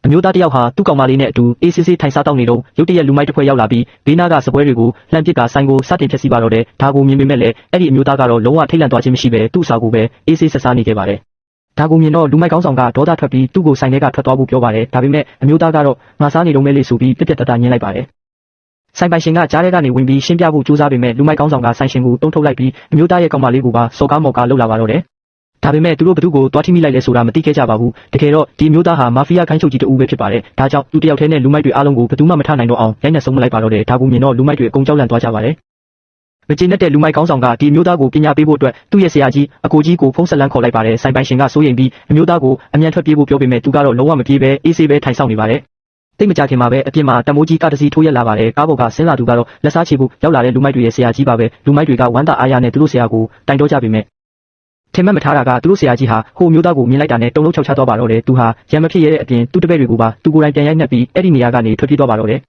အမျိုးသားတယောက်ဟာသူ့ကောင်မလေးနဲ့အတူအေးဆေးဆေးထိုင်စားတောက်နေတော့ရုတ်တရက်လူမိုက်တစ်ဖွဲ့ရောက်လာပြီးဘေးနားကစပွဲတွေကိုလှမ်းပစ်ကဆိုင်ကိုစတင်ဖျက်ဆီးပါတော့တယ်ဒါကိုမြင်ပေမဲ့လည်းအဲ့ဒီအမျိုးသားကတော့လုံးဝထိတ်လန့်သွားခြင်းမရှိပဲသူ့စာကိုပဲအေးဆေးဆက်စားနေခဲ့ပါတယ်ဒါကိုမြင်တော့လူမိုက်ကောင်းဆောင်ကဒေါသထွက်ပြီးသူ့ကိုဆိုင်ထဲကထွက်သွားဖို့ပြောပါတယ်ဒါပေမဲ့အမျိုးသားကတော့ငါစားနေတော့မဲလေးဆိုပြီးပြက်ပြက်တတညင်းလိုက်ပါတယ်ဆိုင်ပိုင်ရှင်ကကြားထဲကနေဝင်ပြီးရှင်းပြဖို့ကြိုးစားပေမဲ့လူမိုက်ကောင်းဆောင်ကဆိုင်ရှင်ကိုတုံးထုတ်လိုက်ပြီးအမျိုးသားရဲ့ကောင်မလေးကိုပါစော်ကားမော်ကားလုပ်လာပါတော့တယ်ဒါပေမဲ့သူတို့ဘသူကိုတွားထိမိလိုက်လဲဆိုတာမသိခဲ့ကြပါဘူးတကယ်တော့ဒီမျိုးသားဟာမာဖီးယားခိုင်းချုပ်ကြီးတူပဲဖြစ်ပါတယ်ဒါကြောင့်သူတယောက်တည်းနဲ့လူမိုက်တွေအားလုံးကိုဘသူမှမထနိုင်တော့အောင်ရိုက်နှက်ဆုံးမလိုက်ပါတော့တယ်ဒါကိုမြင်တော့လူမိုက်တွေအကုန်ကြောက်လန့်သွားကြပါတယ်မကျေနပ်တဲ့လူမိုက်ကောင်းဆောင်ကဒီမျိုးသားကိုပညာပေးဖို့အတွက်သူ့ရဲ့ဆရာကြီးအကိုကြီးကိုဖုန်းဆက်လန်းခေါ်လိုက်ပါတယ်ဆိုင်ပိုင်ရှင်ကစိုးရိမ်ပြီးအမျိုးသားကိုအမြန်ထွက်ပြေးဖို့ပြောပေမဲ့သူကတော့လုံးဝမပြေးပဲအေးဆေးပဲထိုင်ဆောင်နေပါတယ်တိတ်မကြခင်မှာပဲအပြင်မှာတမိုးကြီးကတစီထိုးရက်လာပါတယ်ကားပေါ်ကဆင်းလာသူကတော့လက်စားချေဖို့ရောက်လာတဲ့လူမိုက်တွေရဲ့ဆရာကြီးပါပဲလူမိုက်တွေကဝမ်းသာအားရနဲ့သူတို့ဆရာကိုတိုင်တော့ကြပေမဲ့ထင်မှတ်မထားတာကသူတို့ဆရာကြီးဟာဟိုမျိုးသားကိုမြင်လိုက်တာနဲ့တုံလုံးချောက်ချသွားပါတော့တယ်သူဟာရံမဖြစ်ရတဲ့အပြင်သူ့တပည့်တွေကိုပါသူကိုယ်တိုင်ပြန်ရိုက်နှက်ပြီးအဲ့ဒီနေရာကနေထွက်ပြေးသွားပါတော့တယ်